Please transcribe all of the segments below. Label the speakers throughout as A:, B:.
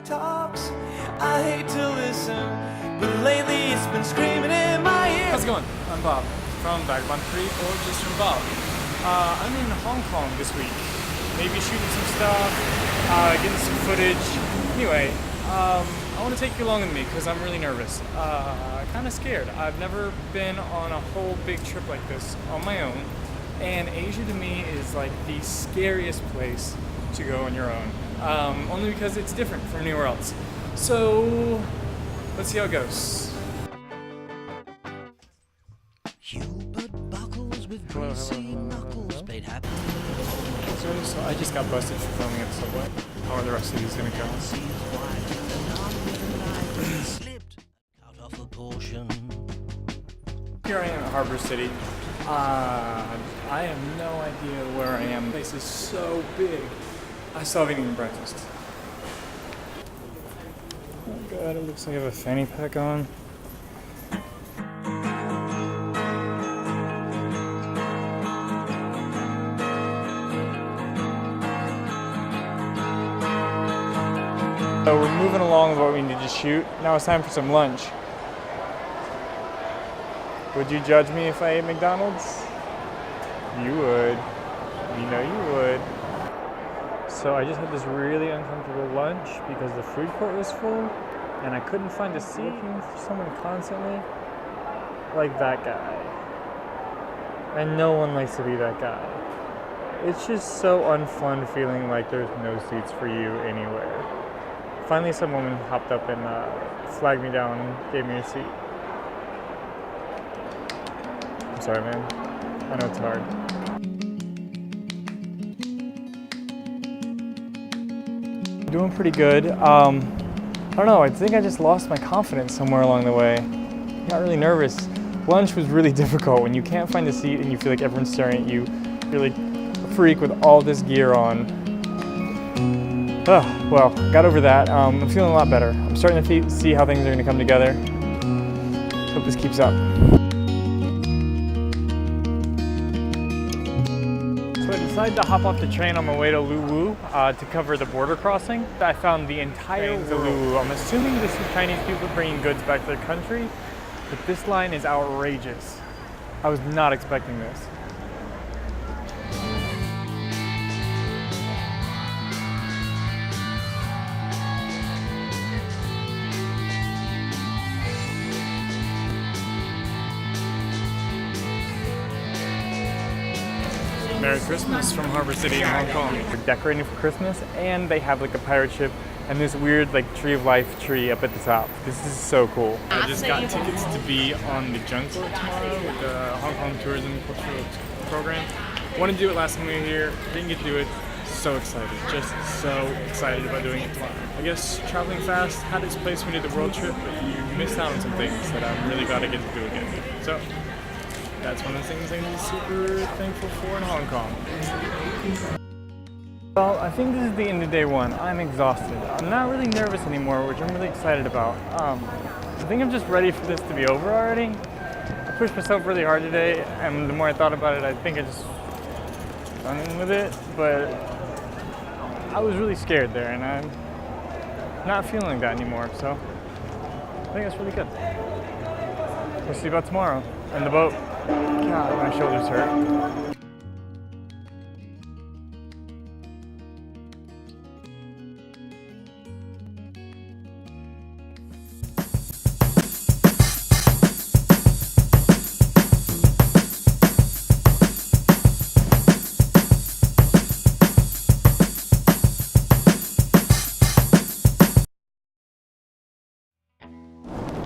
A: talks. I hate to listen, but lately it's been screaming in my ear.
B: How's it going? I'm Bob from Vagabond 3, or just from Bob. I'm in Hong Kong this week. Maybe shooting some stuff, getting some footage. Anyway, I want to take you along with me because I'm really nervous. Kind of scared. I've never been on a whole big trip like this on my own, and Asia to me is like the scariest place to go on your own. Only because it's different from anywhere else. So let's see how it goes.
C: Hubert buckles with greasy knuckles paid happy.
B: So I just got busted for filming at the subway. How are the rest of these gonna go?
C: Slipped out of a portion.
B: Here I am at Harbor City. I have no idea where I am. The place is so big. I still haven't eaten breakfast. Oh god, it looks like I have a fanny pack on. So we're moving along with what we need to shoot. Now it's time for some lunch. Would you judge me if I ate McDonald's? You would. You know you would. So I just had this really uncomfortable lunch because the food court was full and I couldn't find a seat. Looking for someone constantly like that guy. And no one likes to be that guy. It's just so unfun feeling like there's no seats for you anywhere. Finally, some woman hopped up and flagged me down and gave me a seat. I'm sorry, man. I know it's hard. Doing pretty good. I don't know, I think I just lost my confidence somewhere along the way. Got really nervous. Lunch was really difficult when you can't find a seat and you feel like everyone's staring at you. You're like a freak with all this gear on. Oh, well, got over that. I'm feeling a lot better. I'm starting to see how things are going to come together. Hope this keeps up. So I decided to hop off the train on my way to Luwu to cover the border crossing. I found the entire Luwu. I'm assuming this is Chinese people bringing goods back to their country, but this line is outrageous. I was not expecting this. Merry Christmas from Harbor City in Hong Kong. We're decorating for Christmas and they have like a pirate ship and this weird like tree of life tree up at the top. This is so cool. I just got tickets to be on the junket tomorrow with the Hong Kong Tourism Cultural Program. Wanted to do it last time we were here, didn't get to do it. So excited, just so excited about doing it tomorrow. I guess traveling fast had its place when we did the world trip, but you missed out on some things that I'm really glad I get to do again. So that's one of the things I'm super thankful for in Hong Kong. Well, I think this is the end of day one. I'm exhausted. I'm not really nervous anymore, which I'm really excited about. I think I'm just ready for this to be over already. I pushed myself really hard today, and the more I thought about it, I think I just done in with it. But I was really scared there, and I'm not feeling like that anymore. So I think that's really good. We'll see about tomorrow and the boat. God, my shoulders hurt.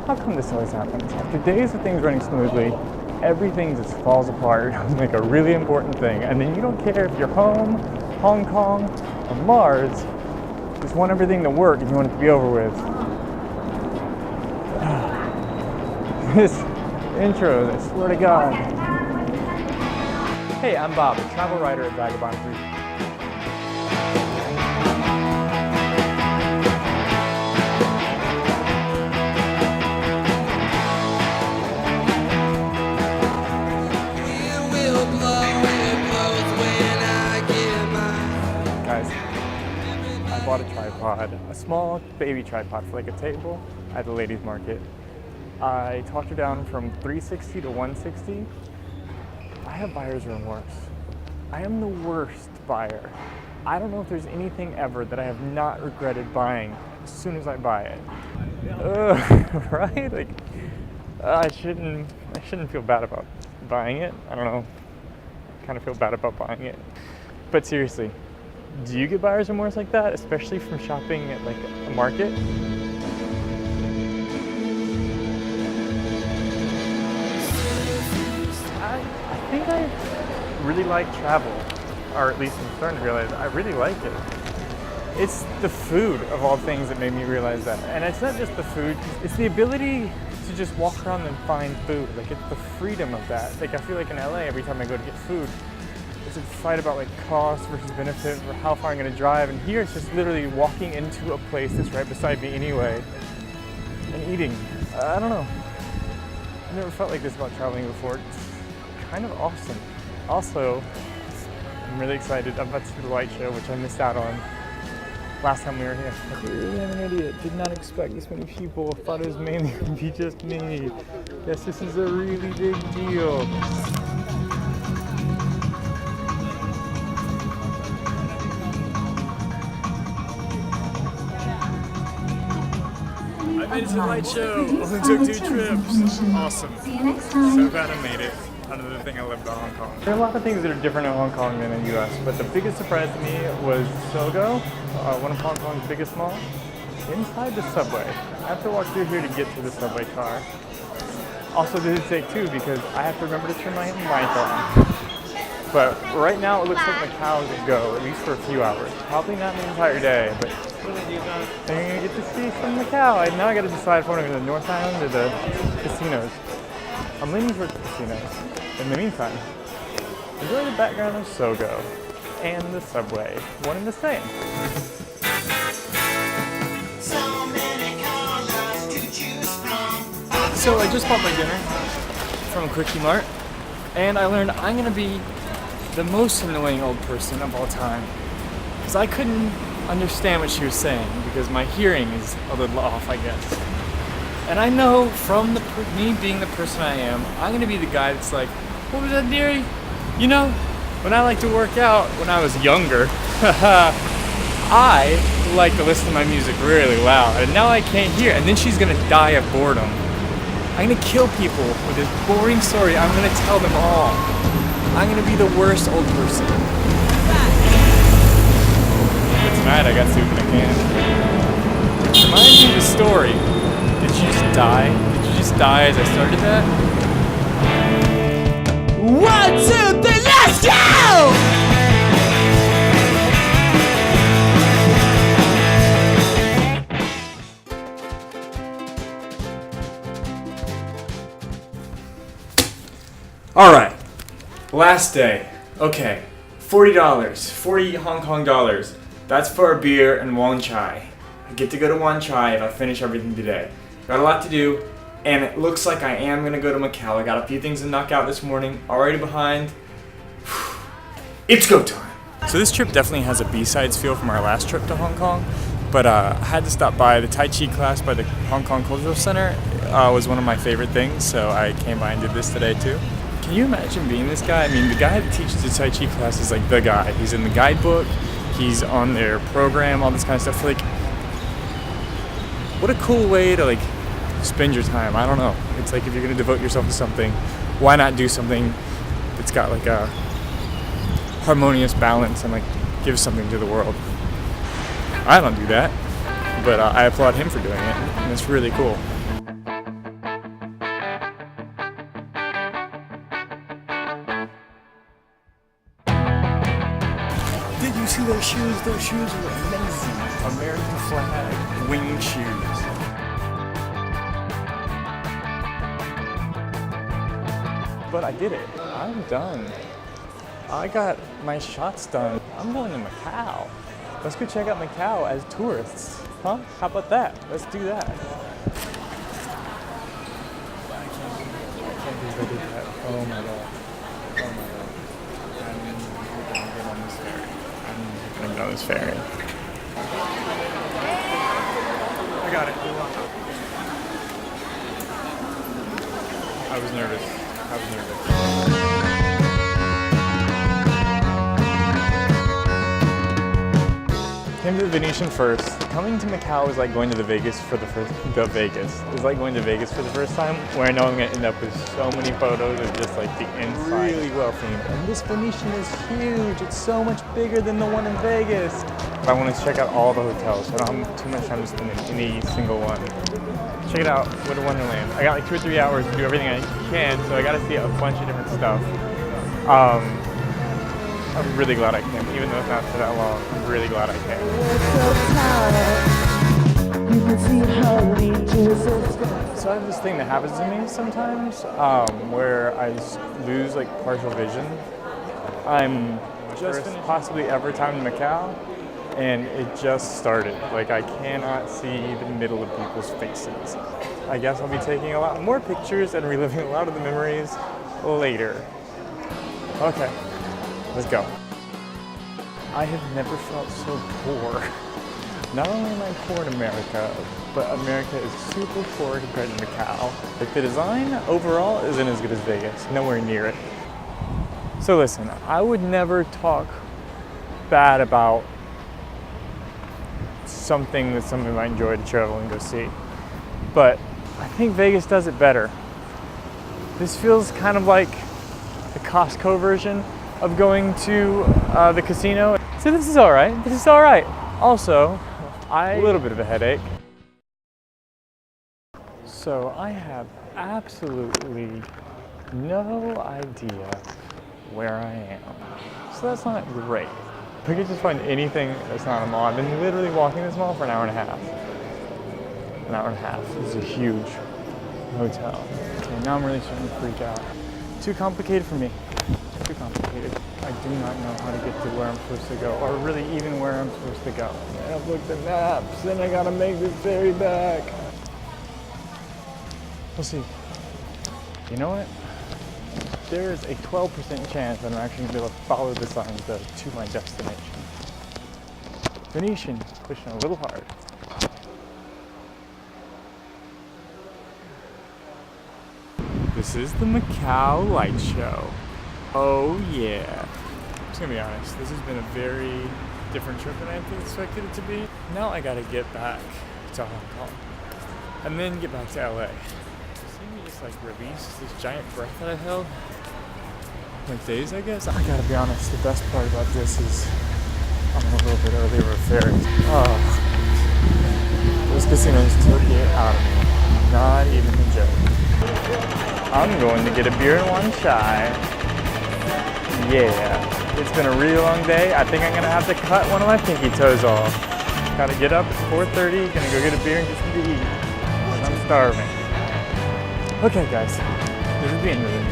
B: How come this always happens? After days of things running smoothly, everything just falls apart on like a really important thing. And then you don't care if you're home, Hong Kong, or Mars. You just want everything to work and you want it to be over with. This intro, I swear to God. Hey, I'm Bob, a travel writer at Vagabond 3. Guys, I bought a tripod tripod, a small baby tripod for like a table at the ladies market. I talked her down from $360 to $160. I have buyer's remorse. I am the worst buyer. I don't know if there's anything ever that I have not regretted buying as soon as I buy it. Right? Like, I shouldn't feel bad about buying it. I don't know. I kind of feel bad about buying it. But seriously, do you get buyer's remorse like that, especially from shopping at like a market? I think I really like travel, or at least I'm starting to realize I really like it. It's the food of all things that made me realize that. And it's not just the food, it's the ability to just walk around and find food. Like, it's the freedom of that. Like, I feel like in LA, every time I go to get food, it's a fight about like cost versus benefit or how far I'm gonna drive. And here it's just literally walking into a place that's right beside me anyway and eating. I don't know. I've never felt like this about traveling before. It's kind of awesome. Also, I'm really excited. I'm about to see the light show, which I missed out on last time we were here. I really am an idiot. Did not expect this many people. Thought it was mainly going to be just me. Yes, this is a really big deal. I made it to the light show. Only took 2 trips. Awesome. So glad I made it. Another thing I love about Hong Kong. There are a lot of things that are different in Hong Kong than in the US, but the biggest surprise to me was Sogo, one of Hong Kong's biggest malls, inside the subway. I have to walk through here to get to the subway car. Also, this is take 2 because I have to remember to turn my light on. But right now it looks like Macau is a go, at least for a few hours. Probably not the entire day, but I'm gonna get to see some Macau. Now I gotta decide if I want to go to the North Island or the casinos. I'm leaning towards the casinos. In the meantime, enjoy the background of Sogo and the subway, one and the same. So I just bought my dinner from Quickie Mart, and I learned I'm gonna be the most annoying old person of all time, because I couldn't understand what she was saying because my hearing is a little off, I guess. And I know from me being the person I am, I'm gonna be the guy that's like, what was that, dearie? You know, when I like to work out when I was younger, I like to listen to my music really loud, and now I can't hear. And then she's gonna die of boredom. I'm gonna kill people with this boring story. I'm gonna tell them all. I'm gonna be the worst old person. But tonight I got soup in a can. Which reminds me of a story. Did you just die? Did you just die as I started that?
A: 1, 2, 3, let's go!
B: All right, last day. Okay, $40, 40 Hong Kong dollars. That's for a beer and Wan Chai. I get to go to Wan Chai if I finish everything today. Got a lot to do, and it looks like I am gonna go to Macau. I got a few things to knock out this morning, already behind. It's go time. So this trip definitely has a B-sides feel from our last trip to Hong Kong, but I had to stop by the Tai Chi class by the Hong Kong Cultural Center. Was one of my favorite things, so I came by and did this today too. Can you imagine being this guy? I mean, the guy that teaches the Tai Chi class is like the guy. He's in the guidebook, he's on their program, all this kind of stuff. Like, what a cool way to like spend your time. I don't know. It's like if you're gonna devote yourself to something, why not do something that's got like a harmonious balance and like give something to the world? I don't do that, but I applaud him for doing it, and it's really cool. Did you see those shoes? Those shoes were amazing. American flag wing shoes. But I did it. I'm done. I got my shots done. I'm going to Macau. Let's go check out Macau as tourists. Huh? How about that? Let's do that. I can't believe I did that. Oh my god. Oh my god. I'm gonna get on this ferry. I'm gonna get on this ferry. got it. I was nervous. Came to the Venetian first. Coming to Macau is like going to the Vegas for the first. It's like going to Vegas for the first time, where I know I'm gonna end up with so many photos of just like the inside. Really well themed. And this Venetian is huge. It's so much bigger than the one in Vegas. I want to check out all the hotels. So I don't have too much time to spend in any single one. Check it out, Winter Wonderland. I got like 2 or 3 hours to do everything I can, so I got to see a bunch of different stuff. I'm really glad I came, even though it's not for that long. I'm really glad I came. So I have this thing that happens to me sometimes, where I just lose like partial vision. I'm just possibly ever time in Macau, and it just started. Like I cannot see the middle of people's faces. I guess I'll be taking a lot more pictures and reliving a lot of the memories later. Okay. Let's go. I have never felt so poor. Not only am I poor in America, but America is super poor compared to Macau. Like the design overall isn't as good as Vegas, nowhere near it. So listen, I would never talk bad about something that somebody might enjoy to travel and go see. But I think Vegas does it better. This feels kind of like the Costco version of going to the casino. So this is all right. Also, a little bit of a headache. So I have absolutely no idea where I am. So that's not great. We could just find anything that's not a mall. I've been literally walking this mall for an hour and a half. An hour and a half. This is a huge hotel. Okay, now I'm really starting to freak out. Too complicated for me. Too complicated. I do not know how to get to where I'm supposed to go, or really even where I'm supposed to go. I've looked at maps, and I gotta make this ferry back. We'll see. You know what? There's a 12% chance that I'm actually gonna be able to follow the signs to my destination. Venetian, pushing a little hard. This is the Macau light show. Oh yeah. I'm just gonna be honest, this has been a very different trip than I expected it to be. Now I gotta get back to Hong Kong and then get back to LA. See me just like release this giant breath that I held? Like days, I guess? I gotta be honest, the best part about this is I'm a little bit earlier with ferries. Oh, those casinos took it out of me. Not even a joke. I'm going to get a beer and one chai. Yeah, it's been a really long day. I think I'm gonna have to cut one of my pinky toes off. Gotta get up at 4:30, gonna go get a beer and get something to eat. I'm starving. Okay guys, this is the end of it.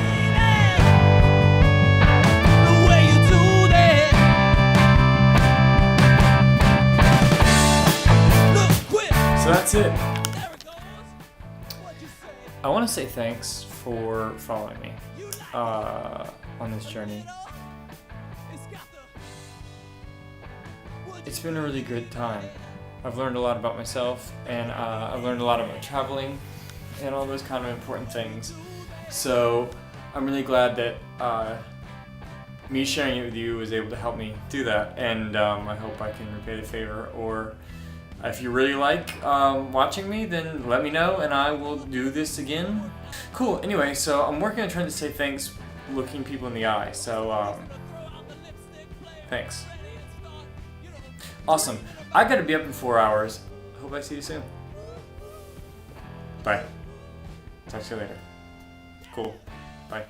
B: So that's it. I want to say thanks for following me on this journey. It's been a really good time. I've learned a lot about myself, and I've learned a lot about traveling and all those kind of important things. So I'm really glad that me sharing it with you was able to help me do that, and I hope I can repay the favor. Or if you really like watching me, then let me know and I will do this again. Cool, anyway, so I'm working on trying to say thanks looking people in the eye, so thanks. Awesome. I gotta be up in 4 hours. Hope I see you soon. Bye. Talk to you later. Cool. Bye.